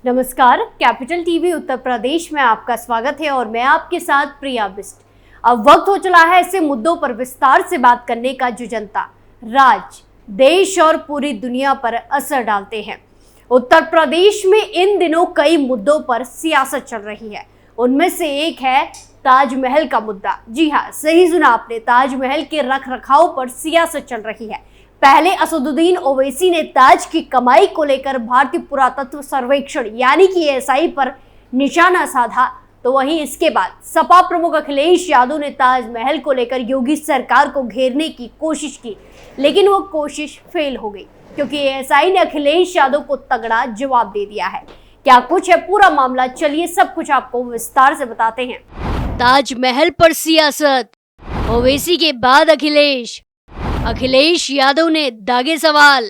नमस्कार, capital TV Uttar Pradesh में आपका स्वागत है और मैं आपके साथ प्रिया बिस्ट। अब वक्त हो चला है ऐसे मुद्दों पर विस्तार से बात करने का जो जनता, राज्य, देश और पूरी दुनिया पर असर डालते हैं। उत्तर प्रदेश में इन दिनों कई मुद्दों पर सियासत चल रही है। उनमें से एक है ताजमहल का मुद्दा। जी हाँ, सही सुना आपने, ताजमहल के रखरखाव पर सियासत चल रही है। पहले असदुद्दीन ओवैसी ने ताज की कमाई को लेकर भारतीय पुरातत्व सर्वेक्षण यानी कि एएसआई पर निशाना साधा, तो वहीं इसके बाद सपा प्रमुख अखिलेश यादव ने ताजमहल को लेकर योगी सरकार को घेरने की कोशिश की, लेकिन वो कोशिश फेल हो गई क्योंकि एएसआई ने अखिलेश यादव को तगड़ा जवाब दे दिया है। क्या कुछ है पूरा मामला, चलिए सब कुछ आपको विस्तार से बताते हैं। ताजमहल पर सियासत, ओवैसी के बाद अखिलेश यादव ने दागे सवाल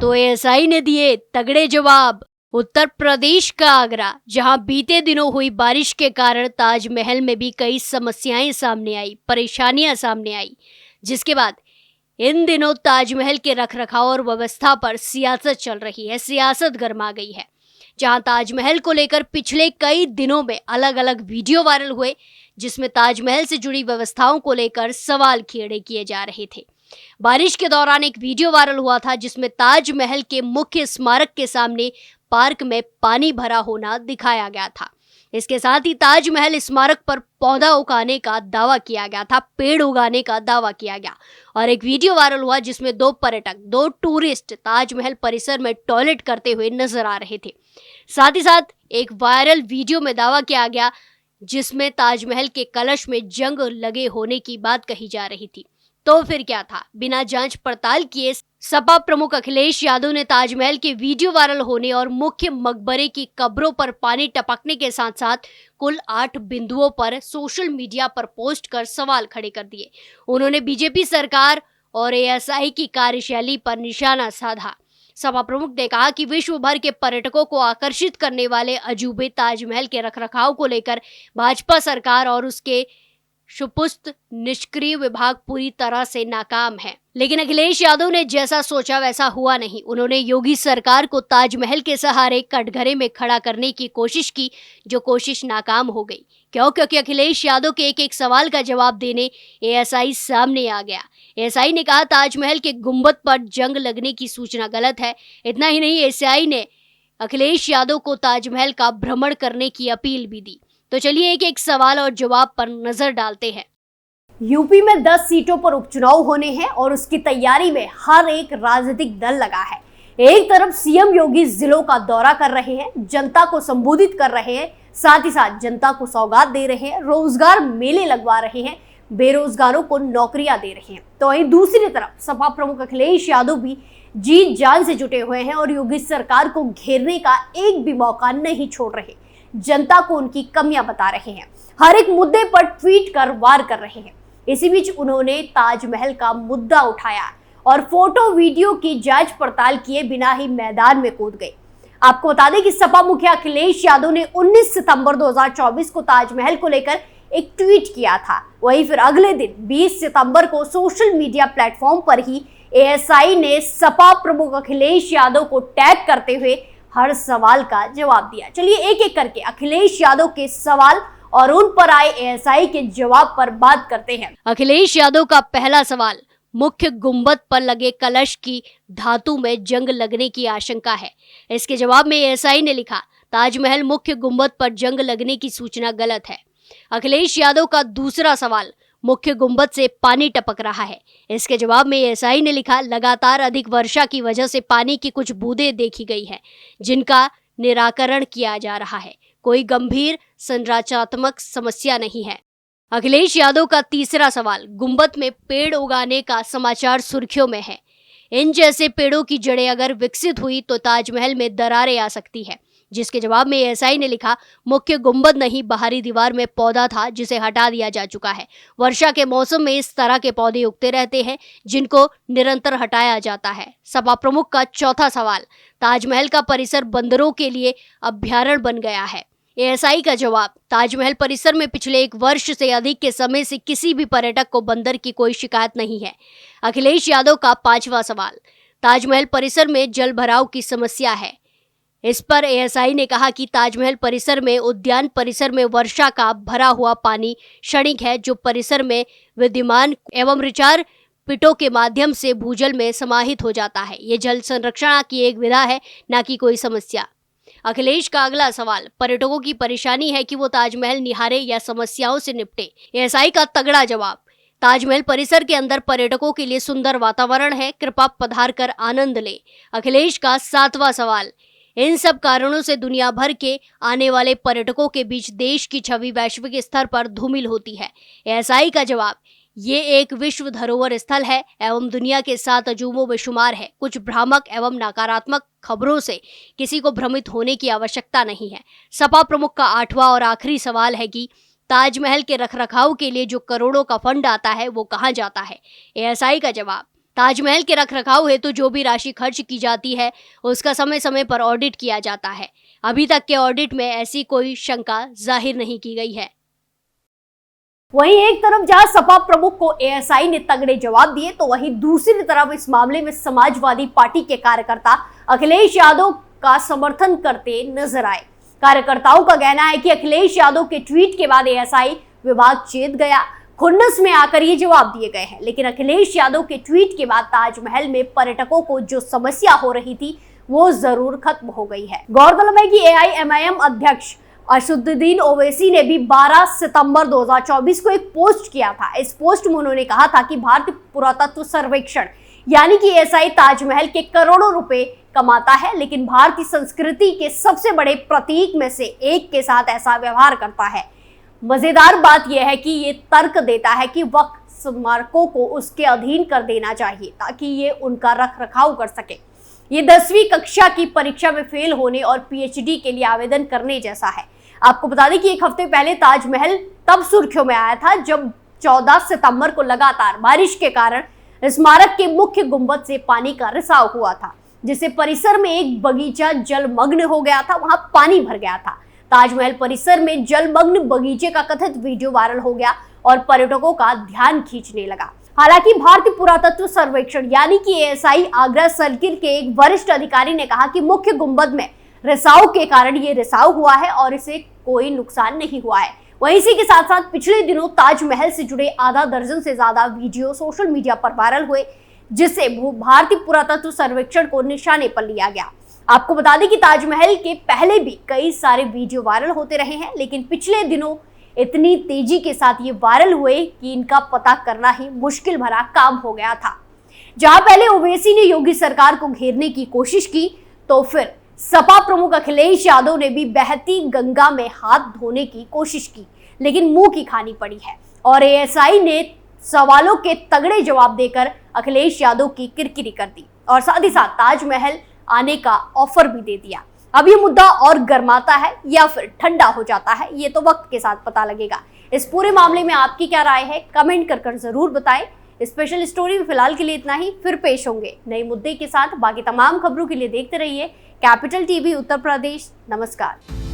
तो एएसआई ने दिए तगड़े जवाब। उत्तर प्रदेश का आगरा, जहां बीते दिनों हुई बारिश के कारण ताजमहल में भी कई समस्याएं सामने आई, परेशानियां सामने आई, जिसके बाद इन दिनों ताजमहल के रखरखाव और व्यवस्था पर सियासत चल रही है। सियासत गर्मा गई है, जहां ताजमहल को लेकर पिछले कई दिनों में अलग अलग वीडियो वायरल हुए, जिसमें ताजमहल से जुड़ी व्यवस्थाओं को लेकर सवाल खड़े किए जा रहे थे। बारिश के दौरान एक वीडियो वायरल हुआ था जिसमें ताजमहल के मुख्य स्मारक के सामने पार्क में पानी भरा होना दिखाया गया था। इसके साथ ही ताजमहल स्मारक पर पौधा उगाने का दावा किया गया था, पेड़ उगाने का दावा किया गया। और एक वीडियो वायरल हुआ जिसमें दो टूरिस्ट ताजमहल परिसर में टॉयलेट करते हुए नजर आ रहे थे। साथ ही साथ एक वायरल वीडियो में दावा किया गया जिसमें ताजमहल के कलश में जंग लगे होने की बात कही जा रही थी। तो फिर क्या था? बिना जांच पड़ताल किए सपा प्रमुख अखिलेश यादव ने ताजमहल के वीडियो वायरल होने और मुख्य मकबरे की कब्रों पर पानी टपकने के साथ साथ कुल 8 बिंदुओं पर सोशल मीडिया पर पोस्ट कर सवाल खड़े कर दिए। उन्होंने बीजेपी सरकार और एएसआई की कार्यशैली पर निशाना साधा। सपा प्रमुख ने कहा कि विश्व भर के पर्यटकों को आकर्षित करने वाले अजूबे ताजमहल के रखरखाव को लेकर भाजपा सरकार और उसके सुपुस्त निष्क्रिय विभाग पूरी तरह से नाकाम है। लेकिन अखिलेश यादव ने जैसा सोचा वैसा हुआ नहीं। उन्होंने योगी सरकार को ताजमहल के सहारे कटघरे में खड़ा करने की कोशिश की, जो कोशिश नाकाम हो गई। क्योंकि अखिलेश यादव के एक सवाल का जवाब देने एएसआई सामने आ गया। एएसआई ने कहा ताजमहल के गुंबद पर जंग लगने की सूचना गलत है। इतना ही नहीं, एएसआई ने अखिलेश यादव को ताजमहल का भ्रमण करने की अपील भी दी। तो चलिए एक सवाल और जवाब पर नजर डालते हैं। यूपी में 10 सीटों पर उपचुनाव होने हैं और उसकी तैयारी में हर एक राजनीतिक दल लगा है। एक तरफ सीएम योगी जिलों का दौरा कर रहे हैं, जनता को संबोधित कर रहे हैं, साथ ही साथ जनता को सौगात दे रहे हैं, रोजगार मेले लगवा रहे हैं, बेरोजगारों को नौकरियां दे रहे हैं। तो वहीं दूसरी तरफ सपा प्रमुख अखिलेश यादव भी जी जान से जुटे हुए हैं और योगी सरकार को घेरने का एक भी मौका नहीं छोड़ रहे। जनता को उनकी कमियां बता रहे हैं, हर एक मुद्दे पर ट्वीट कर वार कर रहे हैं। इसी बीच उन्होंने ताजमहल का मुद्दा उठाया और फोटो वीडियो की जांच पड़ताल किए बिना ही मैदान में कूद गए। आपको बता दें कि सपा मुखिया अखिलेश यादव ने 19 सितंबर 2024 को ताजमहल को लेकर एक ट्वीट किया था। वहीं फिर अगले दिन 20 सितंबर को सोशल मीडिया प्लेटफॉर्म पर ही एएसआई ने सपा प्रमुख अखिलेश यादव को टैग करते हुए हर सवाल का जवाब दिया। चलिए एक करके अखिलेश यादव के सवाल और उन पर आए एएसआई के जवाब पर बात करते हैं। अखिलेश यादव का पहला सवाल, मुख्य गुंबद पर लगे कलश की धातु में जंग लगने की आशंका है। इसके जवाब में एएसआई ने लिखा ताजमहल मुख्य गुंबद पर जंग लगने की सूचना गलत है। अखिलेश यादव का दूसरा सवाल, मुख्य गुंबद से पानी टपक रहा है। इसके जवाब में एएसआई ने लिखा लगातार अधिक वर्षा की वजह से पानी की कुछ बूंदें देखी गई है, जिनका निराकरण किया जा रहा है। कोई गंभीर संरचनात्मक समस्या नहीं है। अखिलेश यादव का तीसरा सवाल, गुंबद में पेड़ उगाने का समाचार सुर्खियों में है। इन जैसे पेड़ों की जड़ें अगर विकसित हुई तो ताजमहल में दरारें आ सकती है। जिसके जवाब में एएसआई ने लिखा मुख्य गुंबद नहीं, बाहरी दीवार में पौधा था जिसे हटा दिया जा चुका है। वर्षा के मौसम में इस तरह के पौधे उगते रहते हैं जिनको निरंतर हटाया जाता है। सपा प्रमुख का चौथा सवाल, ताजमहल का परिसर बंदरों के लिए अभ्यारण्य बन गया है। एएसआई का जवाब, ताजमहल परिसर में पिछले 1 वर्ष से अधिक के समय से किसी भी पर्यटक को बंदर की कोई शिकायत नहीं है। अखिलेश यादव का 5वां सवाल, ताजमहल परिसर में जल भराव की समस्या है। इस पर एएसआई ने कहा कि ताजमहल परिसर में उद्यान परिसर में वर्षा का भरा हुआ पानी क्षणिक है, जो परिसर में विद्यमान एवं रिचार पिटों के माध्यम से भूजल में समाहित हो जाता है। ये जल संरक्षण की एक विधा है, न कि कोई समस्या। अखिलेश का अगला सवाल, पर्यटकों की परेशानी है कि वो ताजमहल निहारे या समस्याओं से निपटे। एएसआई का तगड़ा जवाब, ताजमहल परिसर के अंदर पर्यटकों के लिए सुंदर वातावरण है, कृपा पधार कर आनंद ले। अखिलेश का 7वां सवाल, इन सब कारणों से दुनिया भर के आने वाले पर्यटकों के बीच देश की छवि वैश्विक स्तर पर धूमिल होती है। एएसआई का जवाब, ये एक विश्व धरोहर स्थल है एवं दुनिया के 7 अजूबों में शुमार है। कुछ भ्रामक एवं नकारात्मक खबरों से किसी को भ्रमित होने की आवश्यकता नहीं है। सपा प्रमुख का 8वां और आखिरी सवाल है कि ताजमहल के रखरखाव के लिए जो करोड़ों का फंड आता है वो कहाँ जाता है। एएसआई का जवाब, ताजमहल के रखरखाव हेतु जो भी राशि खर्च की जाती है उसका समय समय पर ऑडिट किया जाता है। अभी तक के ऑडिट में ऐसी कोई शंका जाहिर नहीं की गई है। वहीं एक तरफ जहां सपा प्रमुख को एएसआई ने तगड़े जवाब दिए, तो वहीं दूसरी तरफ इस मामले में समाजवादी पार्टी के कार्यकर्ता अखिलेश यादव का समर्थन करते नजर आए। कार्यकर्ताओं का कहना है कि अखिलेश यादव के ट्वीट के बाद एएसआई विभाग चेत गया, खुन्नस में आकर ये जवाब दिए गए हैं। लेकिन अखिलेश यादव के ट्वीट के बाद ताजमहल में पर्यटकों को जो समस्या हो रही थी वो जरूर खत्म हो गई है। गौरतलब है कि एआईएमआईएम अध्यक्ष असदुद्दीन ओवैसी ने भी 12 सितंबर 2024 को एक पोस्ट किया था। इस पोस्ट में उन्होंने कहा था कि भारतीय पुरातत्व सर्वेक्षण यानी कि एएसआई ताजमहल के करोड़ों रुपए कमाता है, लेकिन भारतीय संस्कृति के सबसे बड़े प्रतीक में से एक के साथ ऐसा व्यवहार करता है। मजेदार बात यह है कि ये तर्क देता है कि वक्फ स्मारकों को उसके अधीन कर देना चाहिए ताकि ये उनका रख रखाव कर सके। ये 10वीं कक्षा की परीक्षा में फेल होने और पीएचडी के लिए आवेदन करने जैसा है। आपको बता दें कि एक हफ्ते पहले ताजमहल तब सुर्खियों में आया था जब 14 सितंबर को लगातार बारिश के कारण स्मारक के मुख्य गुंबद से पानी का रिसाव हुआ था, जिससे परिसर में एक बगीचा जलमग्न हो गया था, वहां पानी भर गया था। ताजमहल परिसर में जलमग्न बगीचे का कथित वीडियो वायरल हो गया और पर्यटकों का ध्यान खींचने लगा। हालांकि भारतीय पुरातत्व सर्वेक्षण यानी कि एएसआई आगरा सर्किल के एक वरिष्ठ अधिकारी ने कहा कि मुख्य गुंबद में रिसाव के कारण ये रिसाव हुआ है और इसे कोई नुकसान नहीं हुआ है। वहीं इसी के साथ साथ पिछले दिनों ताजमहल से जुड़े आधा दर्जन से ज्यादा वीडियो सोशल मीडिया पर वायरल हुए, जिससे भारतीय पुरातत्व सर्वेक्षण को निशाने पर लिया गया। आपको बता दें कि ताजमहल के पहले भी कई सारे वीडियो वायरल होते रहे हैं, लेकिन पिछले दिनों इतनी तेजी के साथ ये वायरल हुए कि इनका पता करना ही मुश्किल भरा काम हो गया था। जहां पहले ओवैसी ने योगी सरकार को घेरने की कोशिश की, तो फिर सपा प्रमुख अखिलेश यादव ने भी बहती गंगा में हाथ धोने की कोशिश की, लेकिन मुंह की खानी पड़ी है और एएसआई ने सवालों के तगड़े जवाब देकर अखिलेश यादव की किरकिरी कर दी और साथ ही साथ ताजमहल आने का ऑफर भी दे दिया। अब ये मुद्दा और गर्माता है या फिर ठंडा हो जाता है, ये तो वक्त के साथ पता लगेगा। इस पूरे मामले में आपकी क्या राय है, कमेंट कर जरूर बताएं। स्पेशल स्टोरी में फिलहाल के लिए इतना ही, फिर पेश होंगे नए मुद्दे के साथ। बाकी तमाम खबरों के लिए देखते रहिए कैपिटल टीवी उत्तर प्रदेश। नमस्कार।